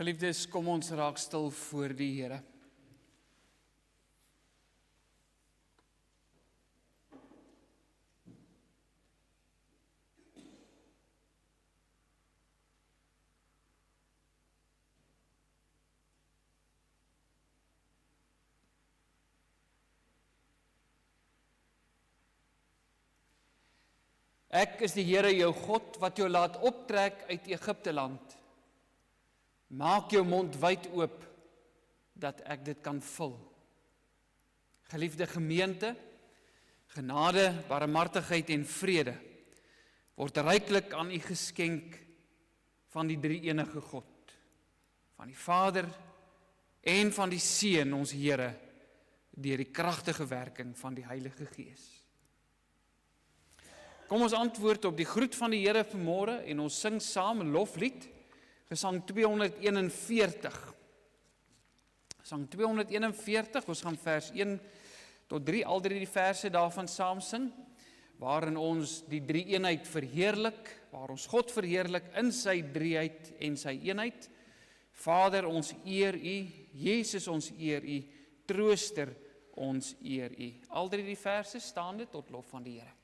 Geliefdes, kom ons raak stil voor die Here. Ek is die Here jou God, wat jou laat optrek uit Egipte land. Maak jou mond wyd oop, dat ek dit kan vul. Geliefde gemeente, genade, barmhartigheid en vrede word ryklik aan u geskenk van die drie-enige God, van die Vader en van die Seun, ons Here, deur die kragtige werking van die Heilige Gees. Kom ons antwoord op die groet van die Here vanmôre en ons sing saam 'n loflied, Gesang 241. Gesang 241, ons gaan vers 1 tot 3, al drie die verse daarvan saam sing, waarin ons die drie-eenheid verheerlik, waar ons God verheerlik in sy drieheid en sy eenheid. Vader, ons eer u, Jesus, ons eer u, Trooster, ons eer u. Al drie die verse staande tot lof van die Here.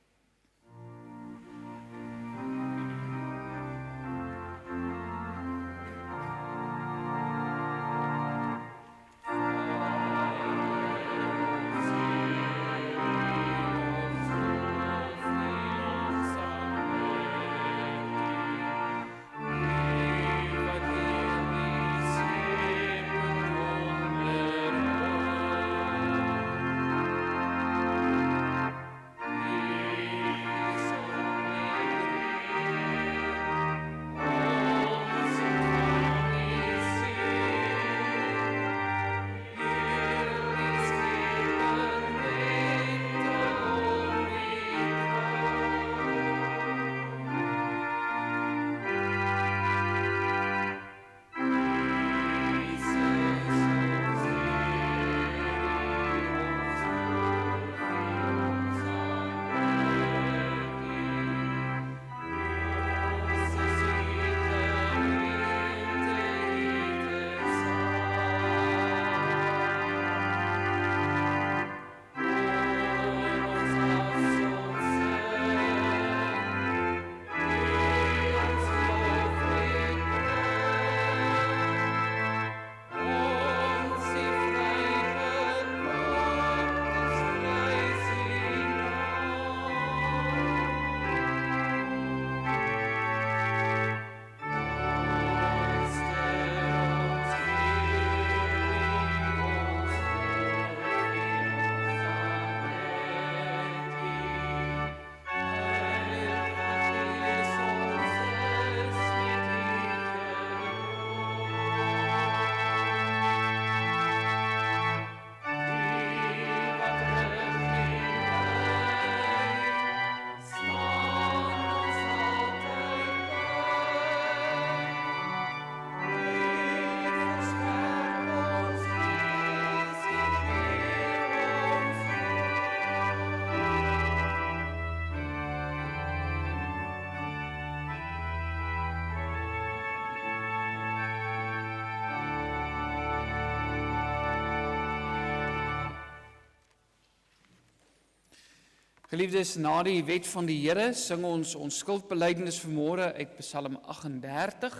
Geliefdes, na die wet van die Here sing ons skuldbelydenis vanmôre uit Psalm 38.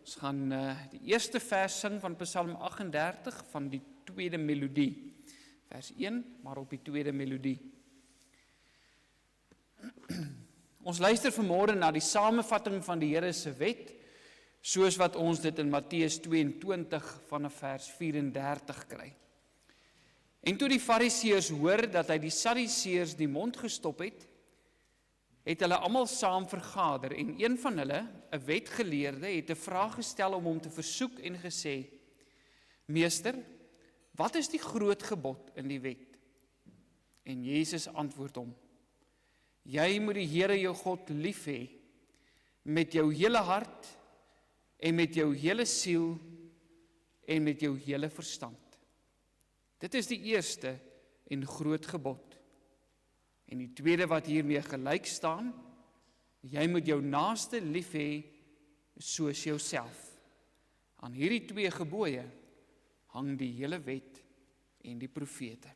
Ons gaan die eerste vers sing van Psalm 38 van die tweede melodie. Vers 1, maar op die tweede melodie. Ons luister vanmôre na die samevatting van die Here se wet, soos wat ons dit in Matteus 22 vanaf vers 34 kry. En toe die Fariseërs hoor dat hy die Sadduseërs die mond gestop het, het hulle almal saam vergader en een van hulle, 'n wetgeleerde, het 'n vraag gestel om hom te versoek en gesê: Meester, wat is die groot gebod in die wet? En Jesus antwoord hom: Jy moet die Here jou God lief hê met jou hele hart en met jou hele siel en met jou hele verstand. Dit is die eerste en groot gebod. En die tweede wat hiermee gelyk staan, jy moet jou naaste lief hê soos jouself. Aan hierdie 2 gebooie hang die hele wet en die profete.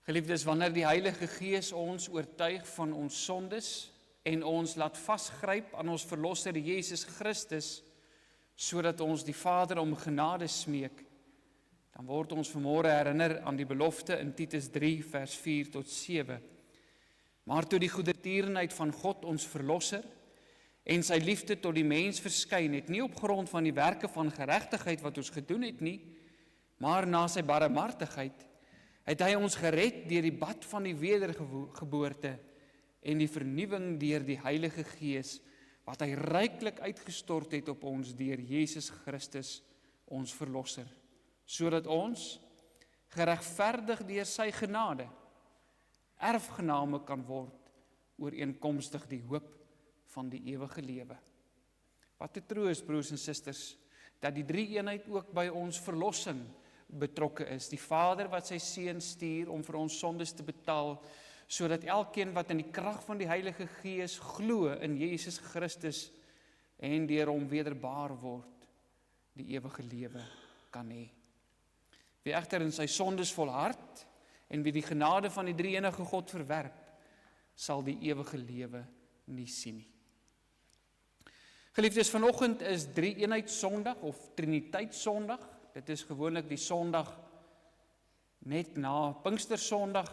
Geliefdes, wanneer die Heilige Gees ons oortuig van ons sondes en ons laat vasgryp aan ons Verlosser Jesus Christus, sodat ons die Vader om genade smeek, dan word ons vanmôre herinner aan die belofte in Titus 3 vers 4 tot 7. Maar toe die goedertierenheid van God ons Verlosser en sy liefde tot die mens verskyn het, nie op grond van die werke van geregtigheid wat ons gedoen het nie, maar na sy barmhartigheid, het hy ons gered deur die bad van die wedergeboorte en die vernuwing deur die Heilige Gees, wat hy ryklik uitgestort het op ons deur Jesus Christus, ons Verlosser, sodat ons, geregverdig deur sy genade, erfgename kan word, ooreenkomstig die hoop van die ewige lewe. Wat 'n troos, broers en susters, dat die drie-eenheid ook by ons verlossing betrokke is. Die Vader wat sy Seun stuur om vir ons sondes te betaal, sodat elkeen wat in die krag van die Heilige Gees glo in Jesus Christus en deur hom wederbaar word, die ewige lewe kan hê. Wie egter in sy sondes volhard en wie die genade van die drie-enige God verwerp, sal die ewige lewe nie sien nie. Geliefdes, vanoggend is drie-eenheid Sondag of Triniteit Sondag. Dit is gewoonlik die Sondag net na Pinkstersondag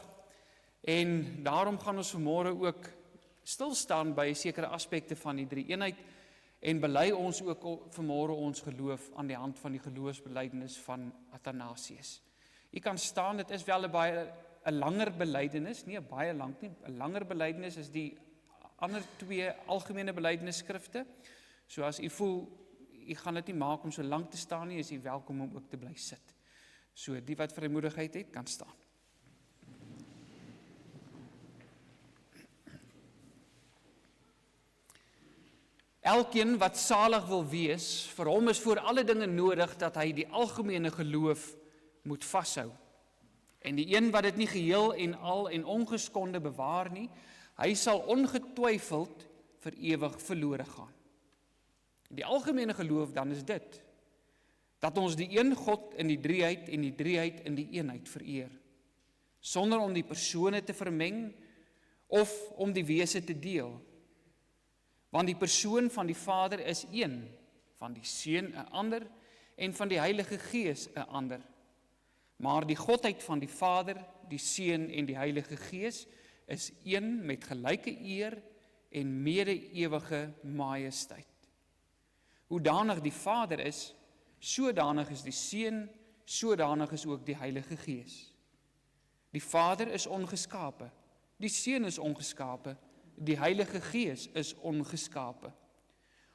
en daarom gaan ons vanmôre ook stilstaan by sekere aspekte van die drie-eenheid en bely ons ook vanmôre ons geloof aan die hand van die geloofsbelijdenis van Athanasius. U kan staan, dit is wel 'n langer belydenis, nie 'n baie lank nie, 'n langer belydenis is die ander twee algemene belydenisskrifte. So as u voel, u gaan dit nie maak om so lank te staan nie, is u welkom om ook te bly sit. So die wat vrymoedigheid het, kan staan. Elkeen wat salig wil wees, vir hom is voor alle dinge nodig dat hy die algemene geloof moet vashou. En die een wat dit nie geheel en al en ongeskonde bewaar nie, hy sal ongetwyfeld vir ewig verlore gaan. Die algemene geloof dan is dit, dat ons die een God in die drieheid en die drieheid in die eenheid vereer, sonder om die persone te vermeng of om die wese te deel. Want die persoon van die Vader is een, van die Seun 'n ander en van die Heilige Gees 'n ander. Maar die Godheid van die Vader, die Seun en die Heilige Gees is een met gelyke eer en mede-ewige majesteit. Hoedanig die Vader is, sodanig is die Seun, sodanig is ook die Heilige Gees. Die Vader is ongeskape, die Seun is ongeskape, die Heilige Gees is ongeskape.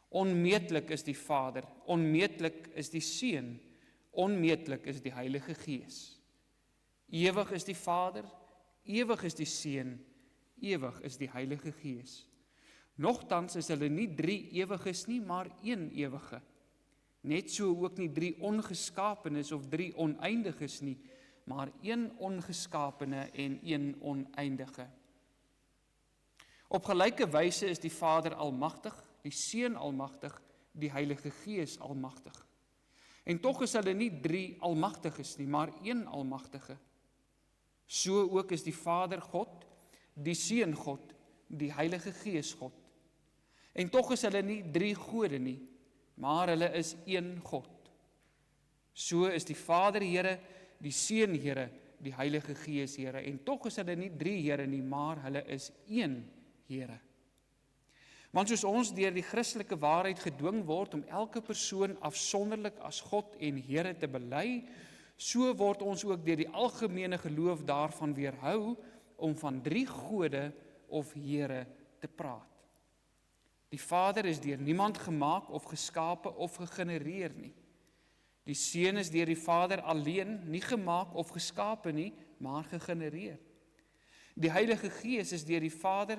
Onmeetlik is die Vader, onmeetlik is die Seun, onmeetlik is die Heilige Gees. Ewig is die Vader, ewig is die Seun, ewig is die Heilige Gees. Nogtans is hulle nie drie ewiges nie, maar een ewige. Net so ook nie drie ongeskapenes of drie oneindiges nie, maar een ongeskapene en een oneindige. Op gelyke wyse is die Vader almagtig, die Seun almagtig, die Heilige Gees almagtig. En tog is hulle nie drie almagtiges nie, maar een almagtige. So ook is die Vader God, die Seun God, die Heilige Gees God. En tog is hulle nie 3 gode nie, maar hulle is een God. So is die Vader Here, die Seun Here, die Heilige Gees Here. En tog is hulle nie 3 Here nie, maar hulle is een Here. Want soos ons deur die Christelike waarheid gedwing word om elke persoon afsonderlik as God en Here te bely, so word ons ook deur die algemene geloof daarvan weerhou om van 3 gode of Here te praat. Die Vader is deur niemand gemaak of geskape of gegenereer nie. Die Seun is deur die Vader alleen nie gemaak of geskape nie, maar gegenereer. Die Heilige Gees is deur die Vader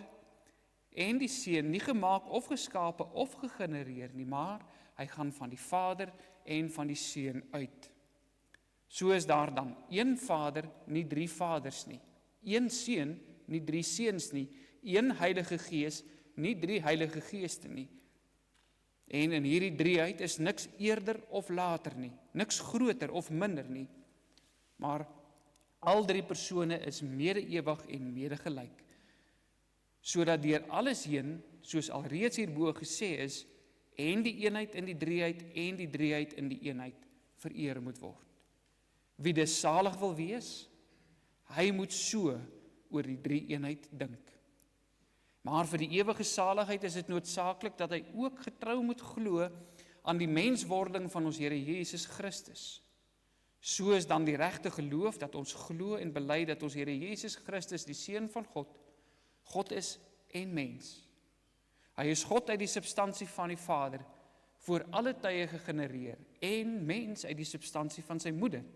en die Seun nie gemaak of geskape of gegenereer nie, maar hy gaan van die Vader en van die Seun uit. So is daar dan een Vader, nie 3 vaders nie. Een Seun, nie 3 seuns nie. Een Heilige Gees, nie 3 Heilige Geeste nie. En in hierdie drieheid is niks eerder of later nie, niks groter of minder nie, maar al 3 persone is mede-ewig en mede-gelyk, sodat deur alles heen, soos alreeds hierbo gesê is, en die eenheid in die drieheid en die drieheid in die eenheid vereer moet word. Wie dus salig wil wees, hy moet so oor die 3 eenheid dink. Maar vir die ewige saligheid is dit noodsaaklik dat hy ook getrou moet glo aan die menswording van ons Here Jesus Christus. So is dan die regte geloof dat ons glo en bely dat ons Here Jesus Christus, die Seun van God is en mens. Hy is God uit die substansie van die Vader, voor alle tye gegenereer, en mens uit die substansie van sy moeder,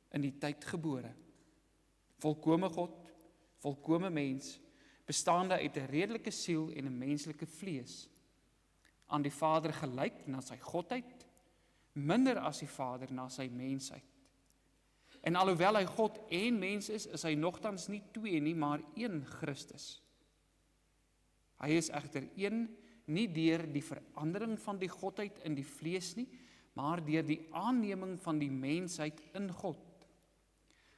in die tyd gebore. Volkome God, volkome mens, bestaande uit 'n redelike siel en 'n menslike vlees, aan die Vader gelyk na sy godheid, minder as die Vader na sy mensheid. En alhoewel hy God en mens is hy nogtans nie 2 nie, maar 1 Christus. Hy is egter 1, nie deur die verandering van die godheid in die vlees nie, maar deur die aanneming van die mensheid in God.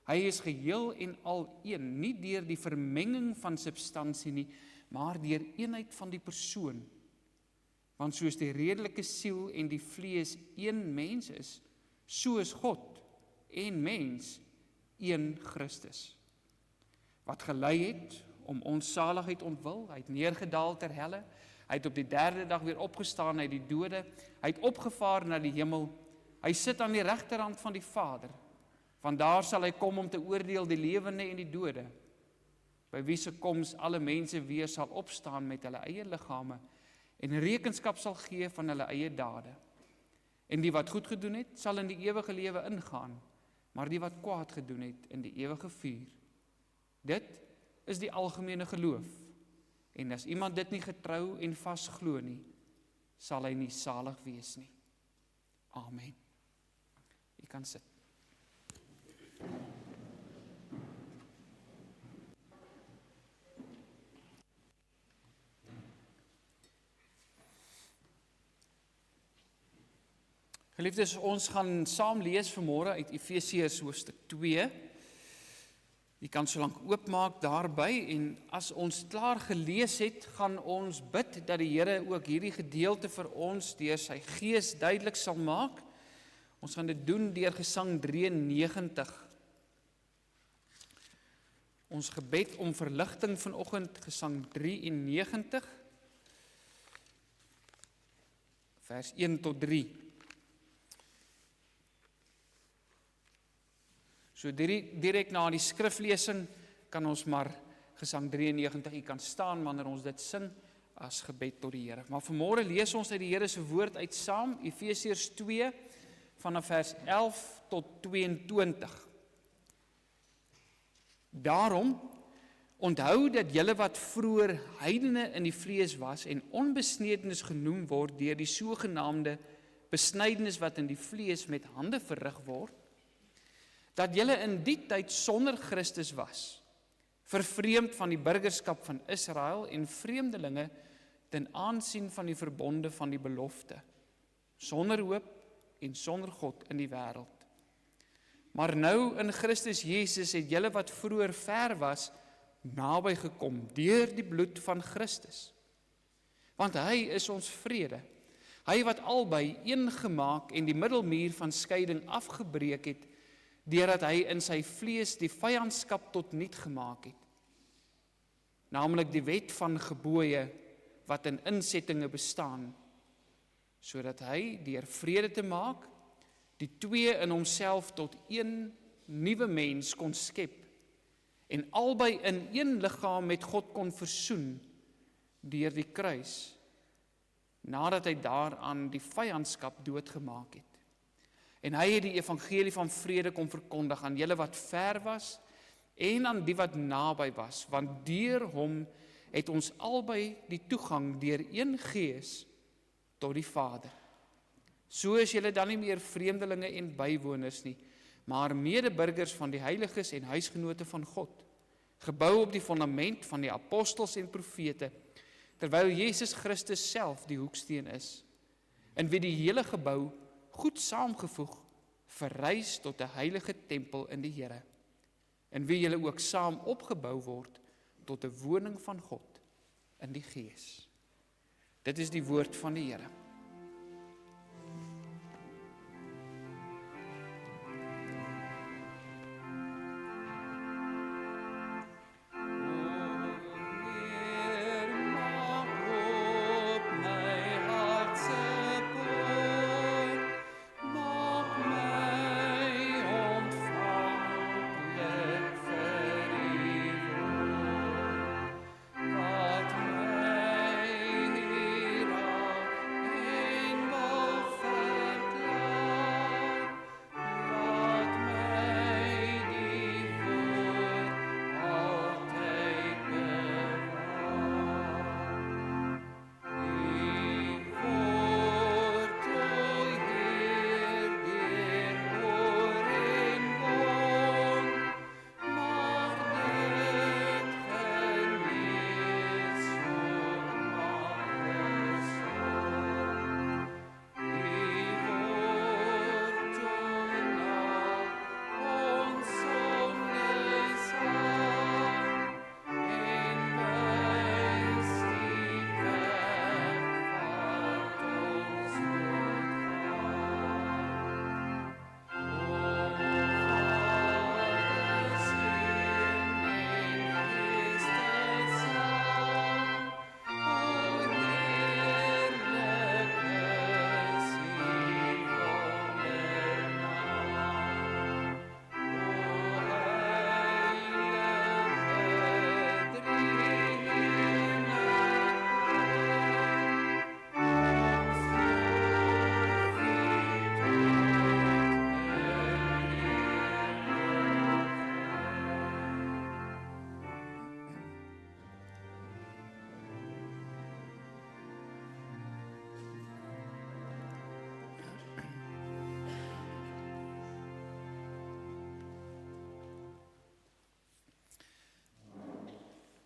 Hy is geheel en al 1, nie deur die vermenging van substansie nie, maar deur eenheid van die persoon. Want soos die redelike siel en die vlees 1 mens is, so is God en mens 1 Christus. Wat gelei het om ons saligheid ontwil, hy het neergedaal ter helle, hy het op die 3de dag weer opgestaan uit die dode, hy het opgevaar na die hemel, hy sit aan die regterhand van die Vader. Van daar sal hy kom om te oordeel die lewende en die dode, by wie se koms alle mense weer sal opstaan met hulle eie liggame en rekenskap sal gee van hulle eie dade. En die wat goed gedoen het, sal in die ewige lewe ingaan, maar die wat kwaad gedoen het, in die ewige vuur. Dit is die algemene geloof, en as iemand dit nie getrou en vas glo nie, sal hy nie salig wees nie. Amen. U kan sit. Geliefdes, ons gaan saam lees vanmôre uit Efesiërs hoofstuk 2. Jy kan so lank oopmaak daarby, en as ons klaar gelees het, gaan ons bid dat die Here ook hierdie gedeelte vir ons deur sy Gees duidelik sal maak. Ons gaan dit doen deur Gesang 93. Ons gebed om verligting vanoggend, Gesang 93, vers 1 tot 3. So direk na die skriflesing kan ons maar Gesang 93, u kan staan wanneer ons dit sing as gebed tot die Here. Maar vanmôre lees ons uit die Here se woord uit saam, Efesiërs 2 vanaf vers 11 tot 22. Daarom onthou dat julle wat vroeër heidene in die vlees was en onbesnedenis genoem word deur die sogenaamde besnydenis wat in die vlees met hande verrig word, dat julle in die tyd sonder Christus was, vervreemd van die burgerskap van Israel en vreemdelinge ten aansien van die verbonde van die belofte, sonder hoop en sonder God in die wêreld. Maar nou in Christus Jesus het julle wat vroeër ver was, naby gekom deur die bloed van Christus. Want hy is ons vrede. Hy wat albei een gemaak en die middelmuur van skeiding afgebreek het, deurdat hy in sy vlees die vyandskap tot niet gemaak het. Naamlik die wet van gebooie wat in insettinge bestaan, sodat hy deur vrede te maak, die twee in homself tot een nuwe mens kon skep en albei in een liggaam met God kon versoen deur die kruis, nadat hy daaraan die vyandskap doodgemaak het. En hy het die evangelie van vrede kom verkondig aan julle wat ver was en aan die wat naby was, want deur hom het ons albei die toegang deur een Gees tot die Vader. So is julle dan nie meer vreemdelinge en bywoners nie, maar medeburgers van die heiliges en huisgenote van God, gebou op die fundament van die apostels en profete, terwyl Jesus Christus self die hoeksteen is, in wie die hele gebou goed saamgevoeg verrys tot 'n heilige tempel in die Here, in wie julle ook saam opgebou word tot 'n woning van God in die Gees. Dit is die woord van die Here.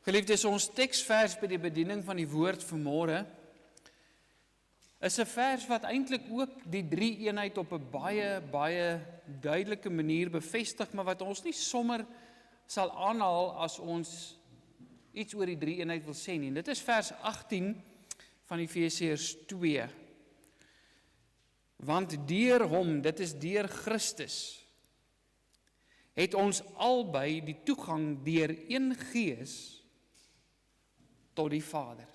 Geliefdes, ons teksvers by die bediening van die woord vanmôre is 'n vers wat eintlik ook die drie eenheid op 'n baie duidelike manier bevestig, maar wat ons nie sommer sal aanhaal as ons iets oor die drie eenheid wil sê nie. Dit is vers 18 van Efesiërs 2. Want deur hom, dit is deur Christus, het ons albei die toegang deur een Gees tot die Vader.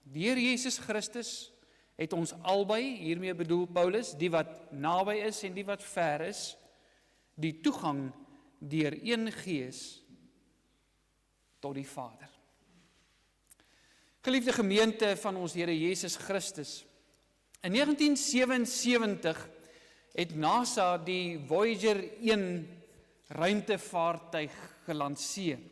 Deur Jesus Christus het ons albei, hiermee bedoel Paulus, die wat naby is en die wat ver is, die toegang deur een Gees tot die Vader. Geliefde gemeente van ons Here Jesus Christus, in 1977 het NASA die Voyager 1 ruimtevaartuig gelanseer.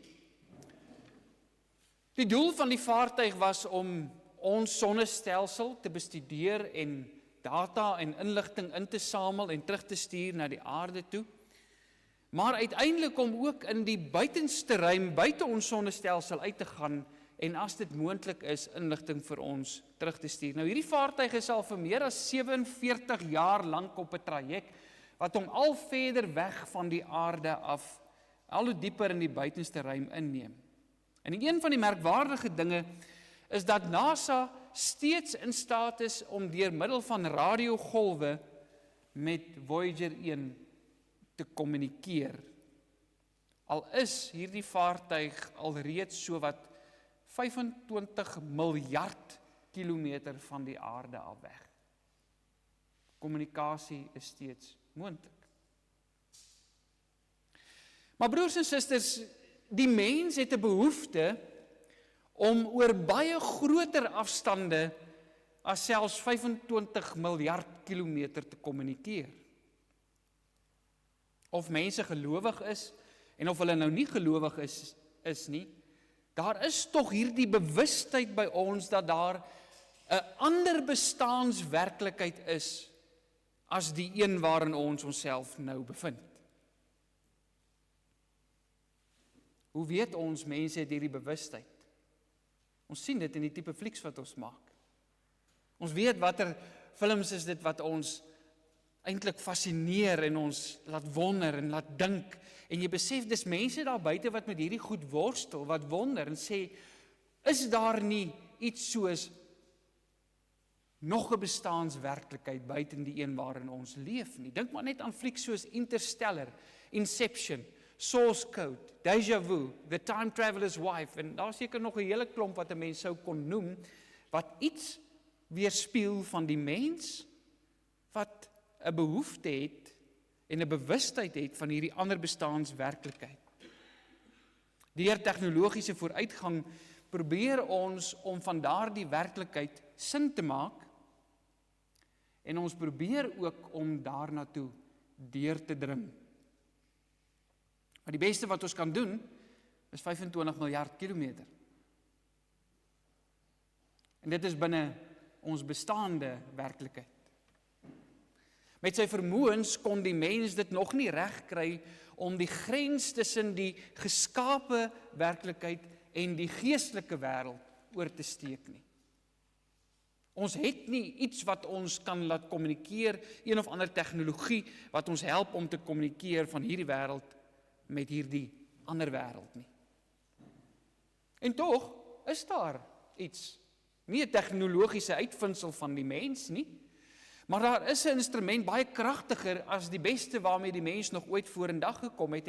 Die doel van die vaartuig was om ons sonnestelsel te bestudeer en data en inligting in te samel en terug te stuur na die aarde toe, maar uiteindelik om ook in die buitenste ruim, buite ons sonnestelsel uit te gaan en as dit moontlik is, inligting vir ons terug te stuur. Nou hierdie vaartuig is al vir meer as 47 jaar lank op 'n traject, wat hom al verder weg van die aarde af, al hoe dieper in die buitenste ruim inneem. En een van die merkwaardige dinge is dat NASA steeds in staat is om deur middel van radiogolwe met Voyager 1 te kommunikeer. Al is hierdie vaartuig alreeds sowat 25 miljard kilometer van die aarde af weg. Kommunikasie is steeds moontlik. Maar broers en susters, die mens het 'n behoefte om oor baie groter afstande as selfs 25 miljard kilometer te kommunikeer. Of mense gelowig is, en of hulle nou nie gelowig is nie, daar is tog hierdie bewustheid by ons dat daar 'n ander bestaanswerklikheid is as die een waarin ons onsself nou bevind. Hoe weet ons mense het hierdie bewustheid? Ons sien dit in die tipe flieks wat ons maak. Ons weet watter films is dit wat ons eintlik fascineer en ons laat wonder en laat dink. En jy besef, dis mense daar buite wat met hierdie goed worstel, wat wonder en sê, is daar nie iets soos nog 'n bestaanswerklikheid buiten die een waarin ons leef nie? Dink maar net aan flieks soos Interstellar, Inception, Source Code, Deja Vu, The Time Traveler's Wife, en daar seker nog 'n hele klomp wat 'n mens sou kon noem, wat iets weerspieël van die mens, wat 'n behoefte het en 'n bewustheid het van hierdie ander bestaanswerklikheid. Deur tegnologiese vooruitgang probeer ons om van daardie werklikheid sin te maak, en ons probeer ook om daarna toe deur te dring. Maar die beste wat ons kan doen, is 25 miljard kilometer. En dit is binne ons bestaande werklikheid. Met sy vermoëns kon die mens dit nog nie reg kry om die grens tussen die geskape werklikheid en die geestelike wêreld oor te steek nie. Ons het nie iets wat ons kan laat kommunikeer, een of ander tegnologie wat ons help om te kommunikeer van hierdie wêreld met hierdie ander wêreld nie. En tog is daar iets, nie 'n tegnologiese uitvinding van die mens nie, maar daar is 'n instrument baie kragtiger as die beste waarmee die mens nog ooit vorendag gekom het,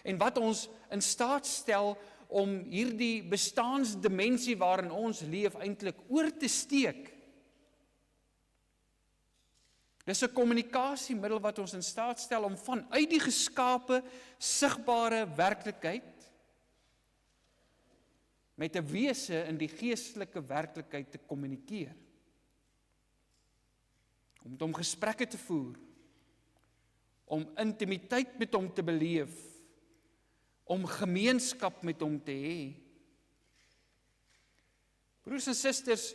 en wat ons in staat stel om hierdie bestaansdimensie waarin ons leef eintlik oor te steek. Dis 'n kommunikasiemiddel wat ons in staat stel om vanuit die geskape, sigbare werklikheid met 'n wese in die geestelike werklikheid te kommunikeer. Om met hom gesprekke te voer, om intimiteit met hom te beleef, om gemeenskap met hom te hê. Broers en susters,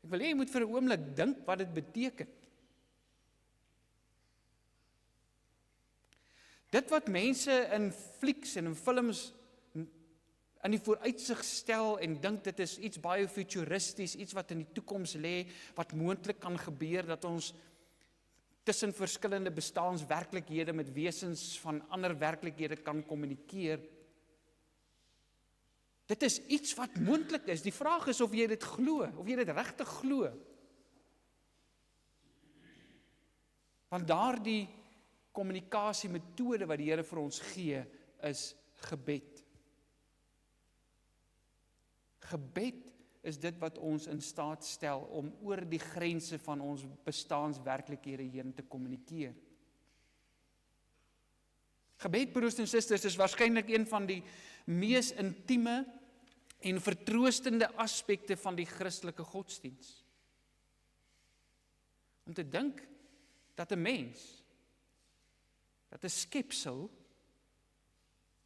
ek wil hê jy moet vir 'n oomblik dink wat dit beteken. Dit wat mense in flieks en in films in die vooruitsig stel en dink dit is iets baie futuristies, iets wat in die toekoms lê, wat moontlik kan gebeur, dat ons tussen verskillende bestaanswerklikhede met wesens van ander werklikhede kan kommunikeer. Dit is iets wat moontlik is. Die vraag is of jy dit glo, of jy dit regtig glo. Want daardie kommunikasiemetode wat die Here vir ons gee, is gebed. Gebed is dit wat ons in staat stel om oor die grense van ons bestaanswerklikhede heen te kommunikeer. Gebed, broers en susters, is waarskynlik een van die mees intieme en vertroostende aspekte van die Christelike godsdiens. Om te dink dat 'n mens, dat 'n skepsel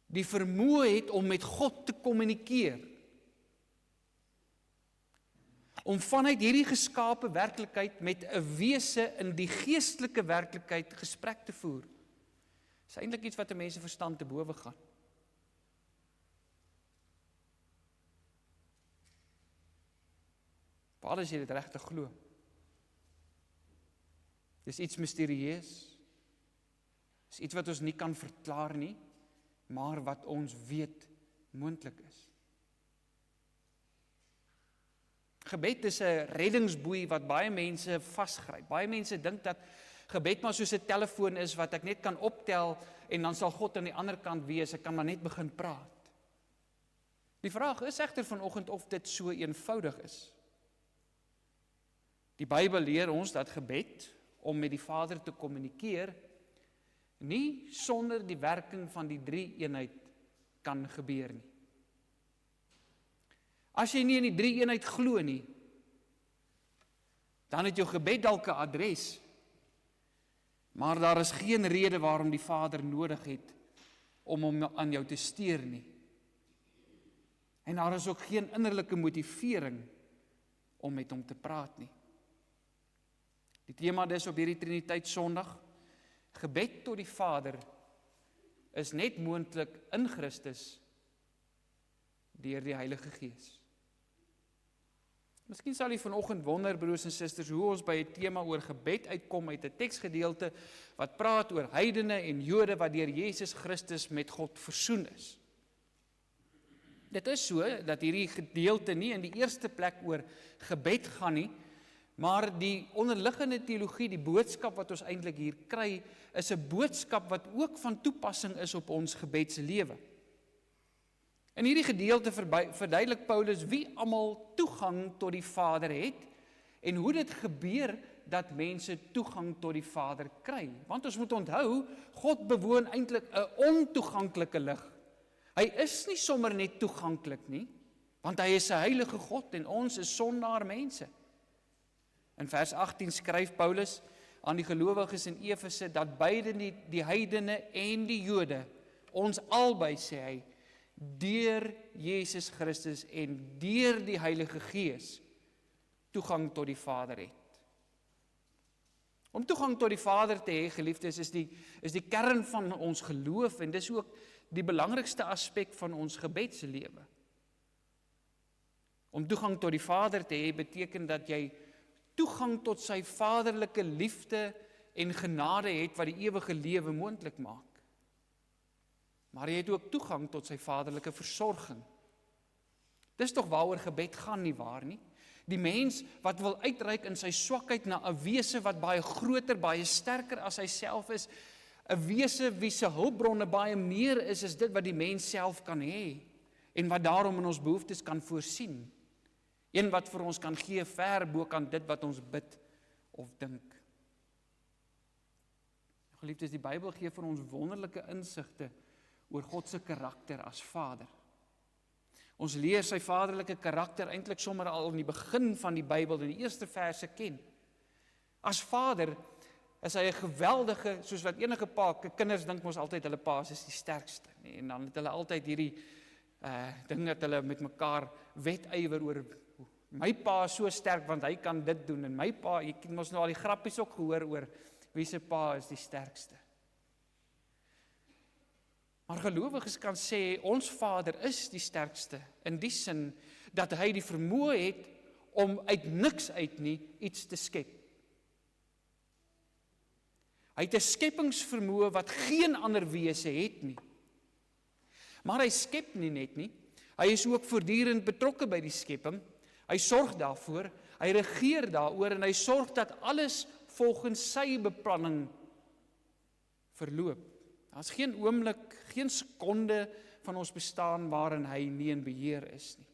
die vermoë het om met God te kommunikeer. Om vanuit hierdie geskape werklikheid met 'n wese in die geestelike werklikheid gesprek te voer. Dis eintlik iets wat 'n mens se verstand te bowe gaan. Waar as jy dit regtig glo? Dis iets misterieus. Dis iets wat ons nie kan verklaar nie, maar wat ons weet moontlik is. Gebed is 'n reddingsboei wat baie mense vasgryp. Baie mense dink dat gebed maar soos 'n telefoon is wat ek net kan optel en dan sal God aan die ander kant wees, ek kan maar net begin praat. Die vraag is egter vanoggend of dit so eenvoudig is. Die Bybel leer ons dat gebed, om met die Vader te kommunikeer, nie sonder die werking van die drie-eenheid kan gebeur nie. As jy nie in die drie-eenheid glo nie, dan het jou gebed dalk 'n adres, maar daar is geen rede waarom die Vader nodig het om hom aan jou te stuur nie. En daar is ook geen innerlike motivering om met hom te praat nie. Die tema dis op hierdie Triniteit Sondag, gebed tot die Vader is net moontlik in Christus deur die Heilige Gees. Miskien sal jy vanoggend wonder, broers en susters, hoe ons by 'n tema oor gebed uitkom uit 'n teksgedeelte wat praat oor heidene en Jode wat deur Jesus Christus met God versoen is. Dit is so dat hierdie gedeelte nie in die eerste plek oor gebed gaan nie, maar die onderliggende teologie, die boodskap wat ons eintlik hier kry, is 'n boodskap wat ook van toepassing is op ons gebedslewe. In hierdie gedeelte verduidelik Paulus wie almal toegang tot die Vader het en hoe dit gebeur dat mense toegang tot die Vader kry. Want ons moet onthou, God bewoon eintlik 'n ontoeganklike lig. Hy is nie sommer net toeganklik nie, want hy is 'n heilige God en ons is sondaar mense. In vers 18 skryf Paulus aan die gelowiges in Efese dat beide die heidene en die Jode, ons albei, sê hy, deur Jesus Christus en deur die Heilige Gees toegang tot die Vader het. Om toegang tot die Vader te hê, geliefdes, is die kern van ons geloof en dis ook die belangrikste aspek van ons gebedslewe. Om toegang tot die Vader te hê beteken dat jy toegang tot sy vaderlike liefde en genade het wat die ewige lewe moontlik maak. Maar jy het ook toegang tot sy vaderlike versorging. Dis tog waaroor gebed gaan, nie waar nie? Die mens wat wil uitreik in sy swakheid na 'n wese wat baie groter, baie sterker as hy self is, 'n wese wie se hulpbronne baie meer is as dit wat die mens self kan hê en wat daarom in ons behoeftes kan voorsien. Een wat vir ons kan gee ver bo kan dit wat ons bid of dink. Geliefdes, die Bybel gee vir ons wonderlike insigte oor God se karakter as Vader. Ons leer sy vaderlike karakter eintlik sommer al in die begin van die Bybel, in die eerste verse ken. As Vader is hy 'n geweldige, soos wat enige pa, kinders dink mos altyd hulle pa's is die sterkste, nee? En dan het hulle altyd hierdie ding dat hulle met mekaar wedywer oor, my pa is so sterk want hy kan dit doen, en my pa, jy het mos nou al die grappies ook gehoor oor wie se pa is die sterkste. Maar gelowiges kan sê, ons Vader is die sterkste, in die sin dat hy die vermoë het om uit niks uit nie iets te skep. Hy het 'n skepingsvermoë wat geen ander wese het nie. Maar hy skep nie net nie, hy is ook voortdurend betrokke by die skepping, hy sorg daarvoor, hy regeer daaroor en hy sorg dat alles volgens sy beplanning verloop. Daar is geen oomblik, geen sekonde van ons bestaan waarin hy nie in beheer is nie.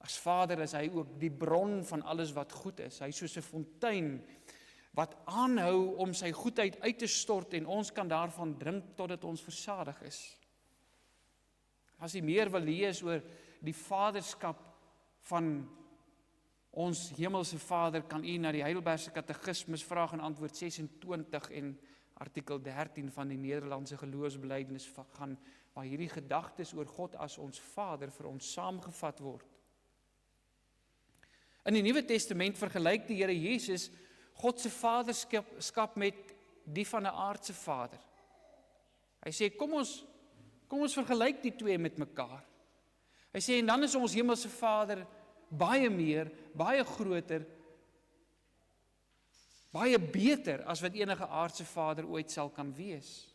As Vader is hy ook die bron van alles wat goed is. Hy is soos 'n fontein wat aanhou om sy goedheid uit te stort en ons kan daarvan drink totdat ons versadig is. As jy meer wil lees oor die vaderskap van ons hemelse Vader, kan u na die Heidelbergse Katekismus vraag en antwoord 26 en artikel 13 van die Nederlandse geloofsbelijdenis gaan, waar hierdie gedagtes oor God as ons Vader vir ons saamgevat word. In die Nuwe Testament vergelyk die Here Jesus God se vaderskap met die van 'n aardse vader. Hy sê, kom ons vergelyk die twee met mekaar. Hy sê, en dan is ons hemelse Vader baie meer, baie groter, baie beter as wat enige aardse vader ooit sal kan wees.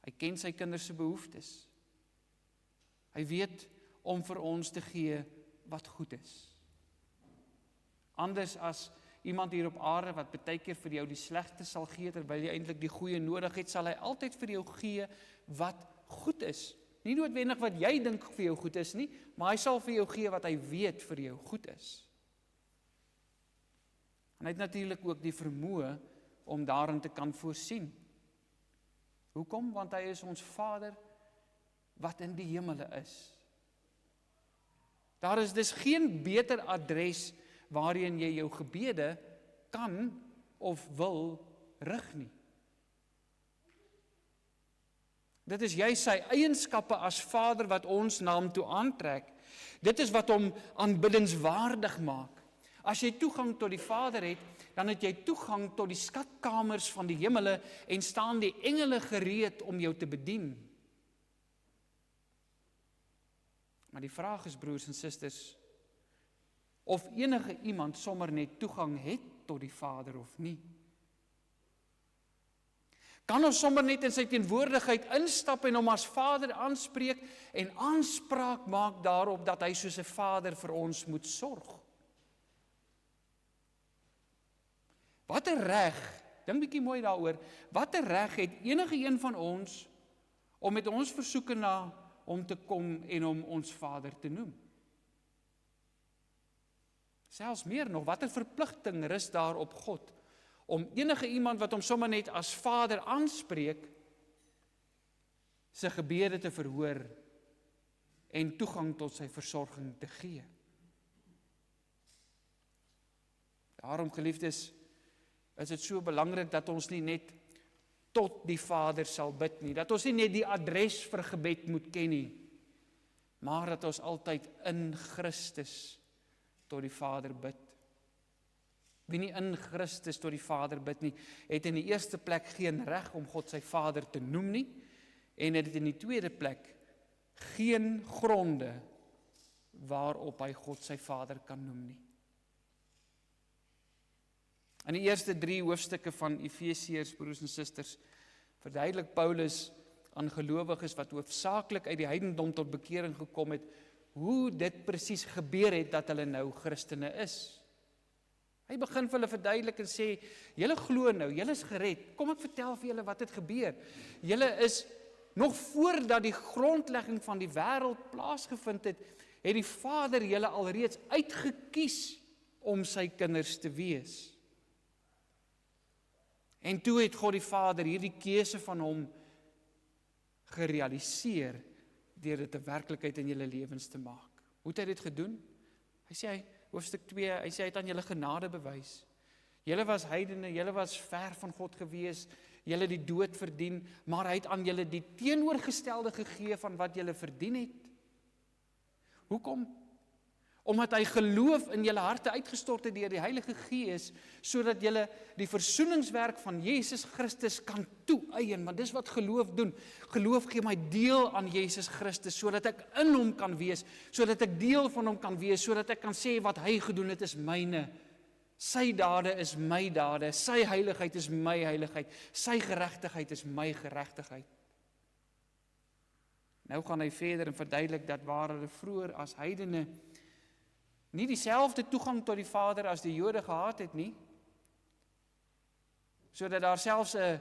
Hy ken sy kinders se behoeftes. Hy weet om vir ons te gee wat goed is. Anders as iemand hier op aarde wat baie keer vir jou die slegte sal gee, terwyl jy eintlik die goeie nodig het, sal hy altyd vir jou gee wat goed is. Nie noodwendig wat jy dink vir jou goed is nie, maar hy sal vir jou gee wat hy weet vir jou goed is. En hy het natuurlik ook die vermoë om daarin te kan voorsien. Hoekom? Want hy is ons Vader wat in die hemele is. Daar is dus geen beter adres waarheen jy jou gebede kan of wil rig nie. Dit is juist sy eienskappe as Vader wat ons na hom toe aantrek. Dit is wat hom aanbiddingswaardig maak. As jy toegang tot die Vader het, dan het jy toegang tot die skatkamers van die hemele en staan die engele gereed om jou te bedien. Maar die vraag is, broers en susters, of enige iemand sommer net toegang het tot die Vader of nie. Kan ons sommer net in sy teenwoordigheid instap en hom as Vader aanspreek en aanspraak maak daarop dat hy soos 'n Vader vir ons moet sorg? Watter reg, dink bietjie mooi daaroor, watter reg het enige een van ons om met ons versoeke na hom te kom en hom ons Vader te noem? Selfs meer nog, watter verpligting rus daar op God om enige iemand wat hom sommer net as Vader aanspreek, sy gebede te verhoor en toegang tot sy versorging te gee. Daarom, geliefdes, is dit so belangrik dat ons nie net tot die Vader sal bid nie, dat ons nie net die adres vir gebed moet ken nie, maar dat ons altyd in Christus tot die Vader bid. Wie nie in Christus tot die Vader bid nie, het in die eerste plek geen reg om God sy Vader te noem nie, en het in die tweede plek geen gronde waarop hy God sy Vader kan noem nie. In die eerste 3 hoofstukke van Efesiërs, broers en susters, verduidelik Paulus aan gelowiges wat hoofsaaklik uit die heidendom tot bekering gekom het, hoe dit presies gebeur het dat hulle nou Christene is. Hy begin vir hulle verduidelik en sê, julle glo nou, julle is gered. Kom ek vertel vir julle wat het gebeur. Julle is, nog voordat die grondlegging van die wêreld plaasgevind het, het die Vader julle alreeds uitgekies om sy kinders te wees. En toe het God die Vader hierdie keuse van hom gerealiseer deur dit 'n werklikheid in julle lewens te maak. Hoe het hy dit gedoen? Hy sê, hoofstuk 2, hy sê hy het aan julle genade bewys. Julle was heidene, julle was ver van God gewees, julle die dood verdien, maar hy het aan julle die teenoorgestelde gegee van wat julle verdien het. Hoekom? Omdat hy geloof in julle harte uitgestort het deur die Heilige Gees, sodat julle die versoeningswerk van Jesus Christus kan toeëien, want dis wat geloof doen. Geloof gee my deel aan Jesus Christus, sodat ek in hom kan wees, sodat ek deel van hom kan wees, sodat ek kan sê wat hy gedoen het is myne. Sy dade is my dade, sy heiligheid is my heiligheid, sy geregtigheid is my geregtigheid. Nou gaan hy verder en verduidelik dat waar hulle vroeër as heidene nie dieselfde toegang tot die Vader as die Jode gehad het nie, sodat daar selfs 'n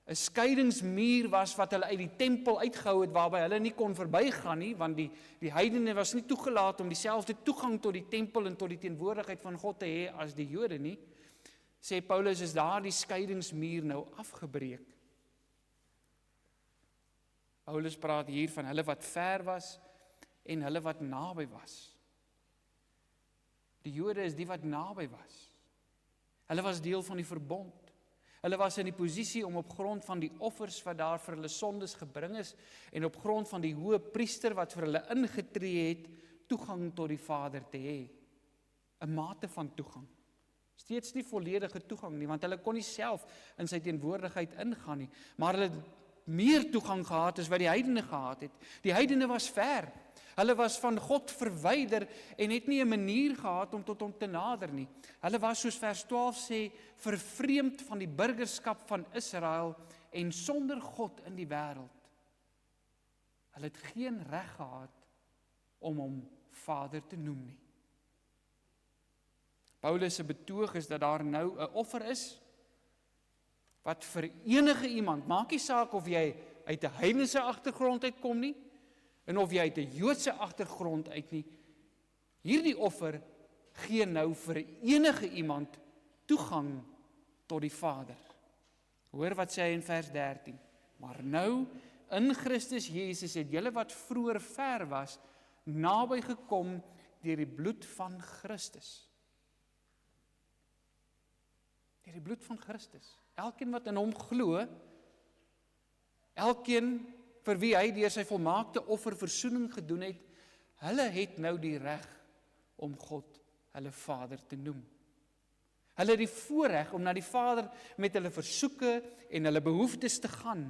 skeidingsmuur was wat hulle uit die tempel uitgehou het, waarby hulle nie kon verbygaan nie, want die heidene was nie toegelaat om dieselfde toegang tot die tempel en tot die teenwoordigheid van God te hê as die Jode nie, sê Paulus, is daar die skeidingsmuur nou afgebreek. Paulus praat hier van hulle wat ver was en hulle wat naby was. Die Jode is die wat naby was. Hulle was deel van die verbond. Hulle was in die posisie om op grond van die offers wat daar vir hulle sondes gebring is en op grond van die hoë priester wat vir hulle ingetree het, toegang tot die Vader te hê. 'n Mate van toegang. Steeds nie volledige toegang nie, want hulle kon nie self in sy teenwoordigheid ingaan nie, maar hulle het meer toegang gehad as wat die heidene gehad het. Die heidene was ver. Hulle was van God verwyder en het nie 'n manier gehad om tot hom te nader nie. Hulle was, soos vers 12 sê, vervreemd van die burgerskap van Israel en sonder God in die wêreld. Hulle het geen reg gehad om hom Vader te noem nie. Paulus se betoog is dat daar nou 'n offer is wat vir enige iemand, maak nie saak of jy uit 'n heidense agtergrond uitkom nie en of jy uit 'n Joodse agtergrond uit nie. Hierdie offer gee nou vir enige iemand toegang tot die Vader. Hoor wat sê hy in vers 13. Maar nou in Christus Jesus het julle wat vroeër ver was, naby gekom deur die bloed van Christus. Deur die bloed van Christus. Elkeen wat in hom glo, elkeen vir wie hy deur sy volmaakte offer versoening gedoen het, hulle het nou die reg om God hulle Vader te noem. Hulle het die voorreg om na die Vader met hulle versoeke en hulle behoeftes te gaan,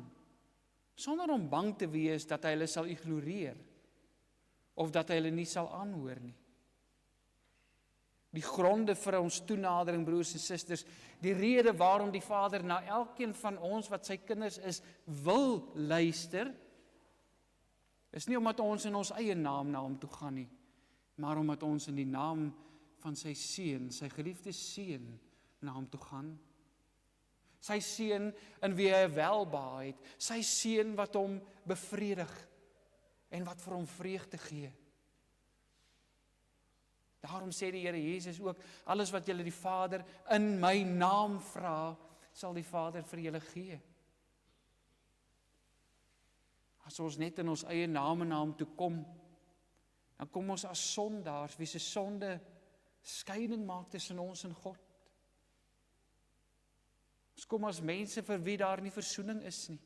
sonder om bang te wees dat hy hulle sal ignoreer, of dat hy hulle nie sal aanhoor nie. Die gronde vir ons toenadering, broers en susters, die rede waarom die Vader na elkeen van ons wat sy kinders is, wil luister, is nie omdat ons in ons eie naam na hom toe gaan nie, maar omdat ons in die naam van sy seun, sy geliefde seun, na hom toe gaan. Sy seun in wie hy welbehae het, sy seun wat hom bevredig en wat vir hom vreugde gee. Daarom sê die Here Jesus ook, alles wat julle die Vader in my naam vra, sal die Vader vir julle gee. As ons net in ons eie naam en na hom toe kom, dan kom ons as sondaars, wie se sonde skeiding maak tussen ons en God. Ons kom as mense vir wie daar nie versoening is nie.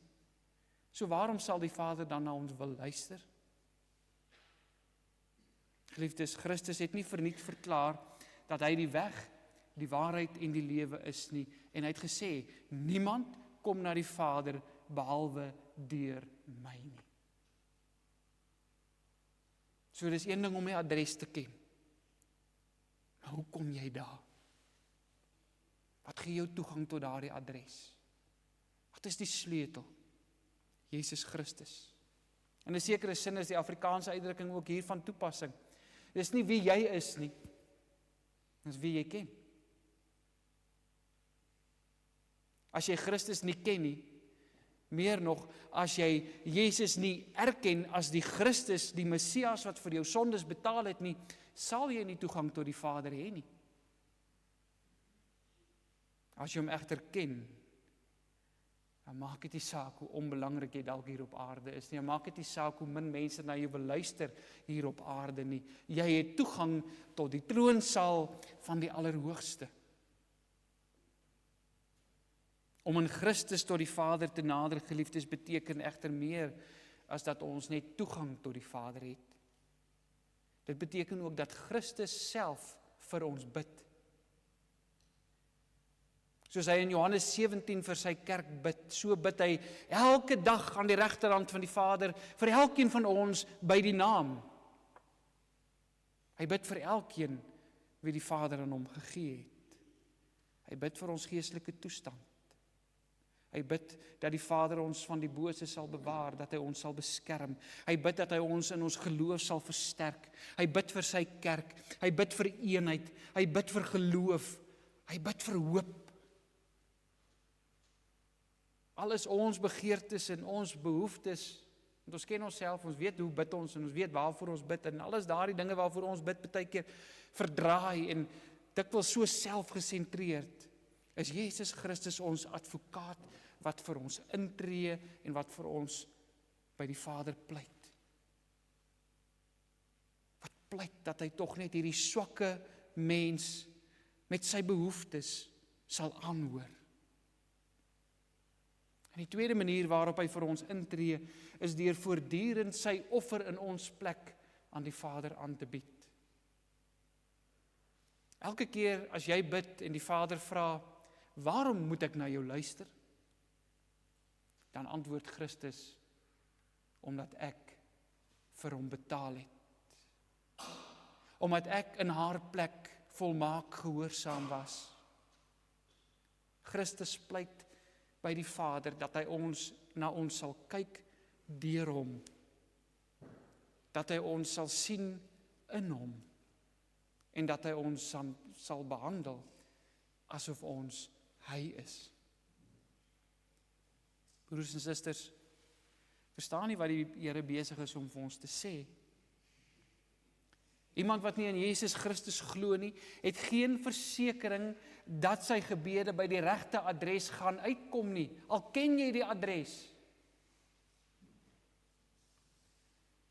So waarom sal die Vader dan na ons wil luister? Geliefdes, Christus het nie verniet verklaar dat hy die weg, die waarheid en die lewe is nie. En hy het gesê, niemand kom na die Vader behalwe deur my nie. So dis een ding om die adres te ken. Maar hoe kom jy daar? Wat gee jou toegang tot daardie adres? Wat is die sleutel? Jesus Christus. In 'n sekere sin is die Afrikaanse uitdrukking ook hier van toepassing. Dis nie wie jy is nie, dis wie jy ken. As jy Christus nie ken nie, meer nog, as jy Jesus nie erken as die Christus, die Messias wat vir jou sondes betaal het nie, sal jy nie toegang tot die Vader hê nie. As jy hom egter ken, dan maak dit nie saak hoe onbelangrik jy dalk hier op aarde is nie. Dan maak dit nie saak hoe min mense na jou wil luister hier op aarde nie. Jy het toegang tot die troonsaal van die Allerhoogste. Om in Christus tot die Vader te nader, geliefdes, beteken egter meer as dat ons net toegang tot die Vader het. Dit beteken ook dat Christus self vir ons bid. Soos hy in Johannes 17 vir sy kerk bid, so bid hy elke dag aan die regterhand van die Vader, vir elkeen van ons by die naam. Hy bid vir elkeen wie die Vader aan hom gegee het. Hy bid vir ons geestelike toestand. Hy bid dat die Vader ons van die bose sal bewaar, dat hy ons sal beskerm. Hy bid dat hy ons in ons geloof sal versterk. Hy bid vir sy kerk. Hy bid vir eenheid. Hy bid vir geloof. Hy bid vir hoop. Alles ons begeertes en ons behoeftes, want ons ken onsself, ons weet hoe bid ons en ons weet waarvoor ons bid en alles daardie dinge waarvoor ons bid baie keer verdraai en dikwels so selfgesentreerd, is Jesus Christus ons advokaat wat vir ons intree en wat vir ons by die Vader pleit. Wat pleit dat hy tog net hierdie swakke mens met sy behoeftes sal aanhoor. En die tweede manier waarop hy vir ons intree, is deur voortdurend sy offer in ons plek aan die Vader aan te bied. Elke keer as jy bid en die Vader vra, waarom moet ek na jou luister? Dan antwoord Christus, omdat ek vir hom betaal het. Omdat ek in haar plek volmaak gehoorsaam was. Christus pleit by die Vader, dat hy na ons sal kyk deur hom. Dat hy ons sal sien in hom en dat hy ons sal behandel asof ons hy is. Broers en susters, verstaan nie wat die Here besig is om vir ons te sê? Iemand wat nie in Jesus Christus glo nie, het geen versekering dat sy gebede by die regte adres gaan uitkom nie, al ken jy die adres.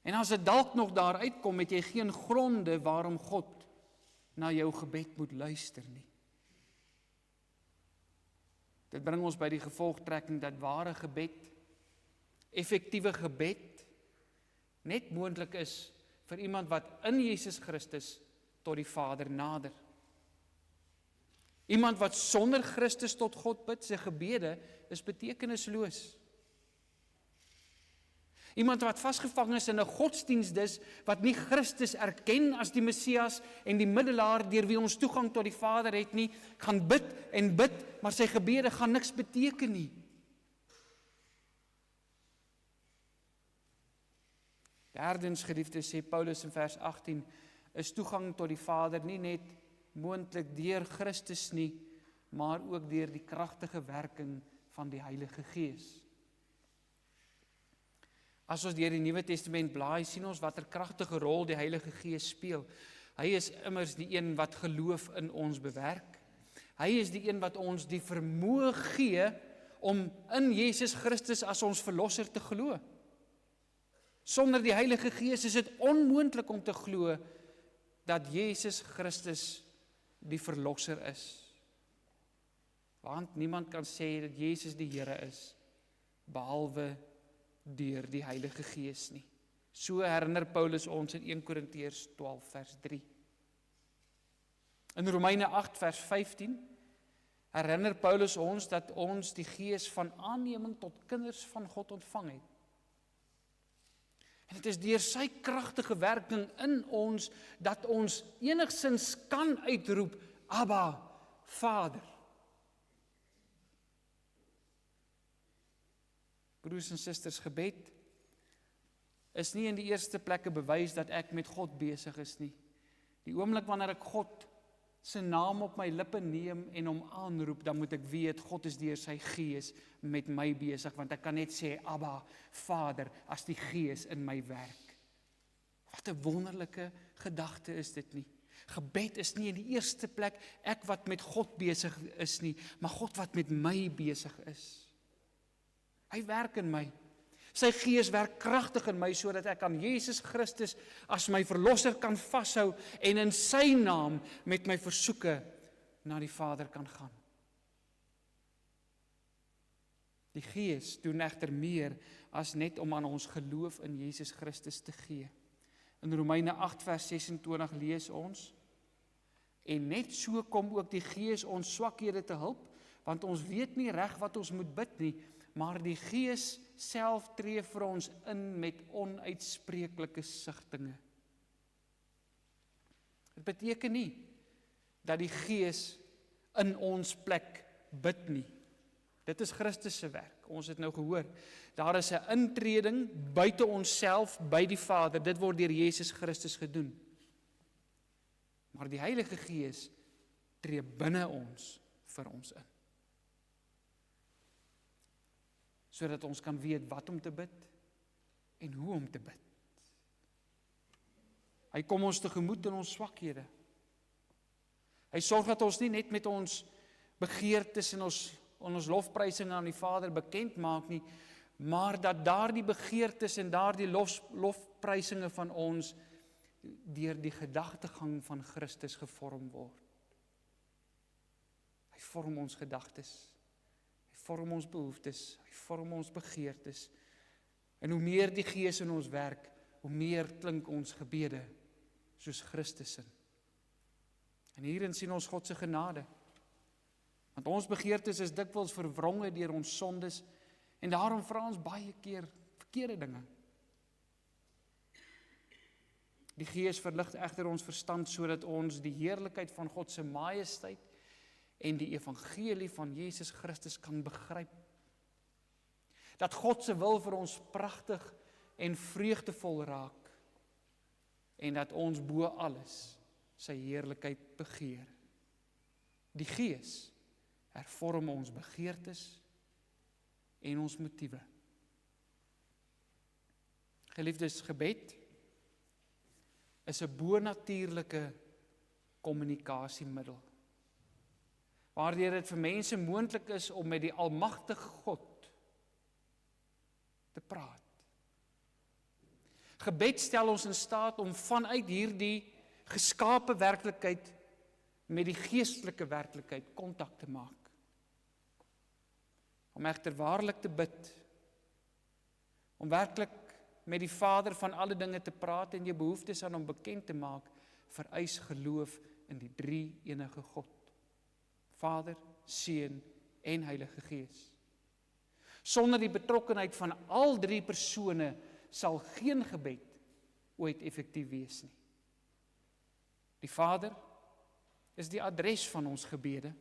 En as dit dalk nog daar uitkom, het jy geen gronde waarom God na jou gebed moet luister nie. Dit bring ons by die gevolgtrekking dat ware gebed, effektiewe gebed, net moontlik is vir iemand wat in Jesus Christus tot die Vader nader. Iemand wat sonder Christus tot God bid, sy gebede is betekenisloos. Iemand wat vasgevang is in 'n godsdienst is, wat nie Christus erken as die Messias en die middelaar deur wie ons toegang tot die Vader het nie, gaan bid en bid, maar sy gebede gaan niks beteken nie. Derdens, geliefdes, sê Paulus in vers 18, is toegang tot die Vader nie net moontlik deur Christus nie, maar ook deur die kragtige werking van die Heilige Gees. As ons deur die Nuwe Testament blaai, sien ons watter kragtige rol die Heilige Gees speel. Hy is immers die een wat geloof in ons bewerk. Hy is die een wat ons die vermoë gee om in Jesus Christus as ons verlosser te glo. Sonder die Heilige Gees is dit onmoontlik om te glo dat Jesus Christus die verlosser is. Want niemand kan sê dat Jesus die Here is, behalwe deur die Heilige Gees nie. So herinner Paulus ons in 1 Korintiërs 12 vers 3. In Romeine 8 vers 15 herinner Paulus ons dat ons die gees van aanneming tot kinders van God ontvang het. En dit is deur sy kragtige werking in ons dat ons enigsins kan uitroep, Abba, Vader. Broers en susters, gebed is nie in die eerste plek 'n bewys dat ek met God besig is nie. Die oomblik wanneer ek God se naam op my lippe neem en hom aanroep, dan moet ek weet, God is deur sy Gees met my besig, want ek kan net sê, Abba, Vader, as die Gees in my werk. Wat 'n wonderlike gedagte is dit nie. Gebed is nie in die eerste plek ek wat met God besig is nie, maar God wat met my besig is. Hy werk in my. Sy Gees werk kragtig in my, sodat ek aan Jesus Christus as my verlosser kan vashou en in sy naam met my versoeke na die Vader kan gaan. Die Gees doen egter meer as net om aan ons geloof in Jesus Christus te gee. In Romeine 8 vers 26 lees ons, en net so kom ook die Gees ons swakhede te hulp, want ons weet nie reg wat ons moet bid nie, maar die Gees self tree vir ons in met onuitspreeklike sigtinge. Dit beteken nie dat die Gees in ons plek bid nie. Dit is Christus se werk. Ons het nou gehoor, daar is 'n intreding buite onsself by die Vader. Dit word deur Jesus Christus gedoen. Maar die Heilige Gees tree binne ons vir ons in. Sodat ons kan weet wat om te bid en hoe om te bid. Hy kom ons tegemoet in ons swakhede. Hy sorg dat ons nie net met ons begeertes en ons lofprysinge aan die Vader bekend maak nie, maar dat daardie begeertes en daardie lofprysinge van ons deur die gedagtegang van Christus gevorm word. Hy vorm ons gedagtes. Vorm ons behoeftes, hy vorm ons begeertes. En hoe meer die Gees in ons werk, hoe meer klink ons gebede soos Christus in. En hierin sien ons God se genade. Want ons begeertes is dikwels verwronge deur ons sondes en daarom vra ons baie keer verkeerde dinge. Die Gees verlig egter ons verstand sodat ons die heerlikheid van God se majesteit en die evangelie van Jesus Christus kan begryp. Dat God se wil vir ons pragtig en vreugdevol raak. en dat ons bo alles sy heerlikheid begeer. Die Gees hervorm ons begeertes en ons motiewe. Geliefdes, gebed is 'n bonatuurlike kommunikasiemiddel, waardeur dit vir mense moontlik is om met die almagtige God te praat. Gebed stel ons in staat om vanuit hierdie geskape werklikheid met die geestelike werklikheid kontak te maak. Om egter waarlik te bid, om werklik met die Vader van alle dinge te praat en jou behoeftes aan hom bekend te maak, vereis geloof in die drie enige God, Vader, Seun en Heilige Gees. Sonder die betrokkenheid van al drie persone sal geen gebed ooit effektief wees nie. Die Vader is die adres van ons gebede,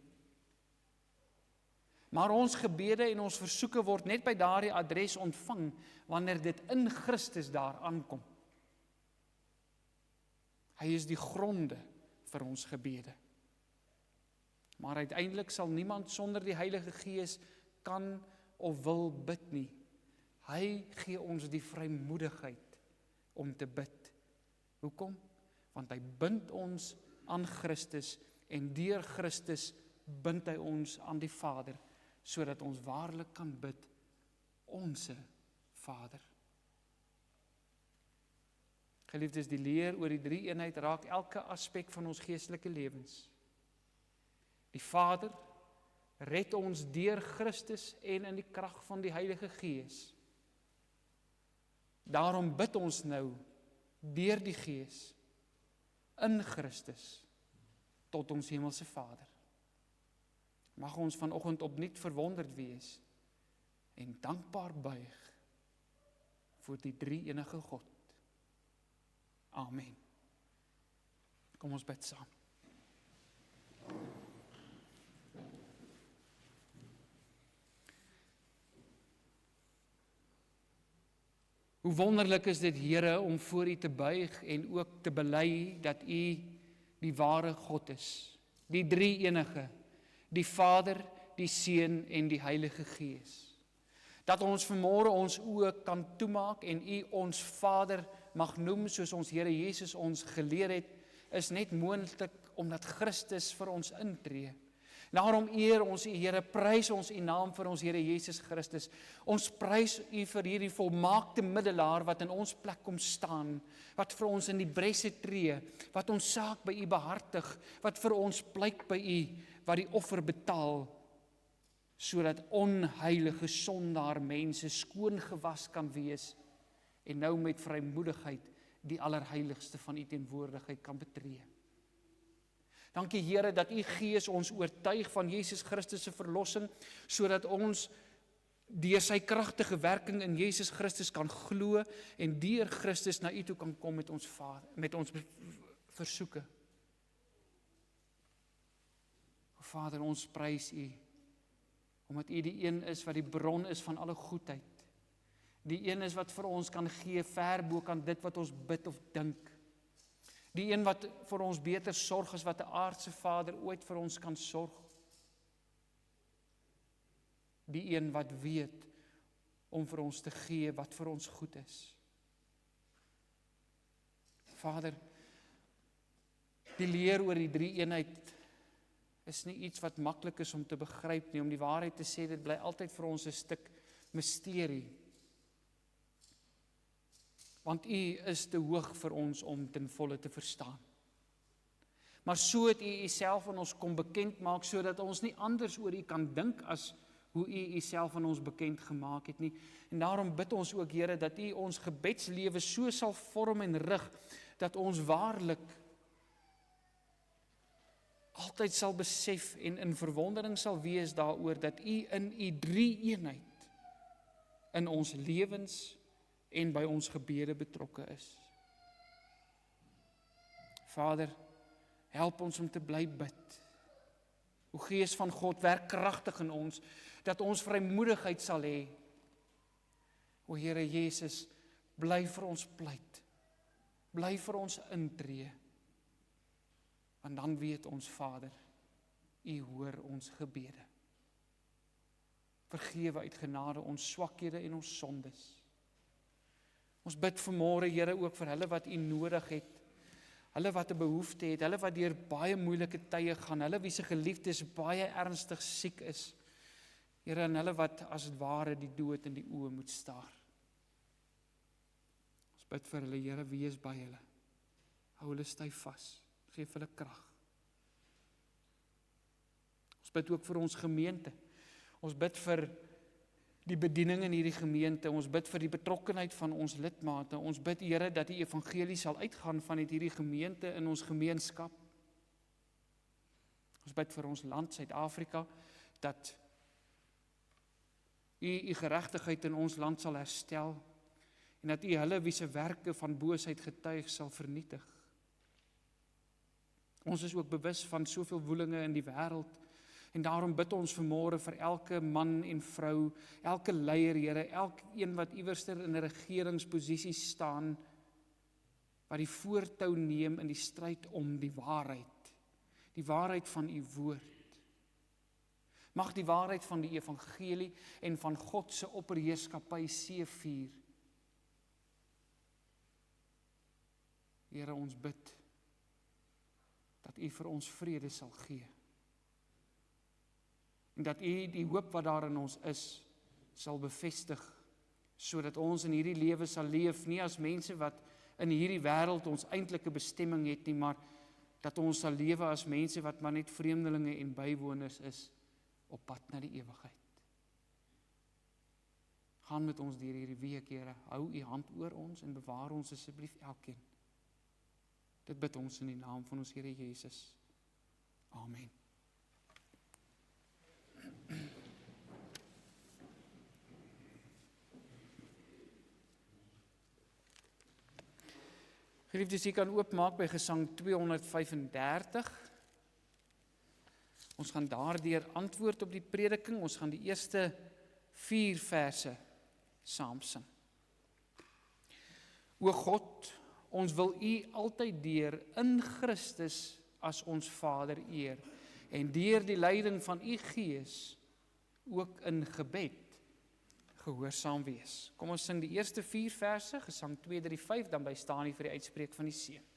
maar ons gebede en ons versoeke word net by daardie adres ontvang wanneer dit in Christus daar aankom. Hy is die gronde vir ons gebede. Maar uiteindelik sal niemand sonder die Heilige Gees kan of wil bid nie. Hy gee ons die vrymoedigheid om te bid. Hoekom? Want hy bind ons aan Christus en deur Christus bind hy ons aan die Vader, sodat ons waarlik kan bid, Onse Vader. Geliefdes, die leer oor die drie eenheid raak elke aspek van ons geestelike lewens. Die Vader red ons deur Christus en in die krag van die Heilige Gees. Daarom bid ons nou deur die Gees in Christus tot ons hemelse Vader. Mag ons vanoggend opnuut verwonderd wees en dankbaar buig voor die drie enige God. Amen. Kom ons bid saam. Hoe wonderlik is dit, Here, om voor U te buig en ook te bely dat U die ware God is, die drie enige, die Vader, die Seun en die Heilige Gees. Dat ons vanmôre ons oë kan toemaak en U ons Vader mag noem soos ons Here Jesus ons geleer het, is net moontlik omdat Christus vir ons intree. Daarom eer ons U, Here, prys ons U naam vir ons Here Jesus Christus. Ons prys U vir hierdie volmaakte middelaar wat in ons plek kom staan, wat vir ons in die bresse tree, wat ons saak by U behartig, wat vir ons pleit by U, wat die offer betaal, sodat onheilige sondaar mense skoon gewas kan wees en nou met vrymoedigheid die allerheiligste van U teenwoordigheid kan betree. Dankie, Here, dat U Gees ons oortuig van Jesus Christus se verlossing, sodat ons deur sy kragtige werking in Jesus Christus kan glo en deur Christus na U toe kan kom met ons Vader, met ons versoeke. Vader, ons prys U, omdat U die een is wat die bron is van alle goedheid. Die een is wat vir ons kan gee, ver bo kan dit wat ons bid of dink. Die een wat vir ons beter sorg as wat 'n aardse Vader ooit vir ons kan sorg. Die een wat weet om vir ons te gee wat vir ons goed is. Vader, die leer oor die drie eenheid is nie iets wat maklik is om te begryp nie. Om die waarheid te sê, dit bly altyd vir ons 'n stuk misterie. Want U is te hoog vir ons om ten volle te verstaan. Maar so het U Uself aan ons kom bekend maak, sodat ons nie anders oor U kan dink as hoe U Uself aan ons bekend gemaak het nie. En daarom bid ons ook, Here, dat U ons gebedslewe so sal vorm en rig, dat ons waarlik altyd sal besef en in verwondering sal wees daaroor dat U in U drie eenheid in ons lewens en by ons gebede betrokke is. Vader, help ons om te bly bid. O Gees van God, werk kragtig in ons, dat ons vrymoedigheid sal hê. O Here Jesus, bly vir ons pleit. Bly vir ons intree, want dan weet ons Vader, U hoor ons gebede. Vergewe uit genade ons swakhede en ons sondes. Ons bid vanmôre, Here, ook vir hulle wat U nodig het, hulle wat 'n behoefte het, hulle wat deur baie moeilike tye gaan, hulle wie se geliefdes baie ernstig siek is. Here, en hulle wat as het ware die dood in die oë moet staar. Ons bid vir hulle, Here, wees by hulle. Hou hulle styf vas, geef hulle krag. Ons bid ook vir ons gemeente. Ons bid vir die bediening in hierdie gemeente. Ons bid vir die betrokkenheid van ons lidmate. Ons bid, Here, dat die evangelie sal uitgaan vanuit hierdie gemeente in ons gemeenskap. Ons bid vir ons land, Suid-Afrika, dat U geregtigheid in ons land sal herstel en dat U hulle wie se werke van boosheid getuig sal vernietig. Ons is ook bewus van soveel woelinge in die wêreld en daarom bid ons vanmôre vir elke man en vrou, elke leier, Here, elkeen wat iewerster in 'n regeringsposisie staan, wat die voortou neem in die stryd om die waarheid van U woord. Mag die waarheid van die evangelie en van God se opperheerskappy seëvier. Here, ons bid dat U vir ons vrede sal gee. En dat U die hoop wat daar in ons is, sal bevestig, sodat ons in hierdie lewe sal leef, nie as mense wat in hierdie wêreld ons eintlike bestemming het nie, maar dat ons sal lewe as mense wat maar net vreemdelinge en bywoners is, op pad na die ewigheid. Gaan met ons deur hierdie week, Here, hou U hand oor ons en bewaar ons asseblief elkeen. Dit bid ons in die naam van ons Here Jesus. Amen. Geliefdes, jy kan oopmaak by Gesang 235. Ons gaan daardeur antwoord op die prediking. Ons gaan die eerste 4 verse saam sing. O God, ons wil U altyd deur in Christus as ons Vader eer en deur die leiding van U Gees ook in gebed gehoorsaam wees. Kom ons sing die eerste 4 verse, Gesang 235, dan bly staan hier vir die uitspreek van die seën.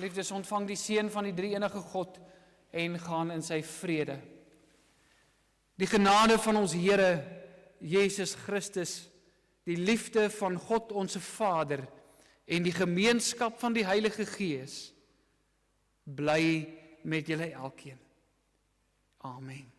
Geliefdes, ontvang die seën van die drie-enige God en gaan in sy vrede. Die genade van ons Here Jesus Christus, die liefde van God ons Vader en die gemeenskap van die Heilige Gees bly met julle elkeen. Amen.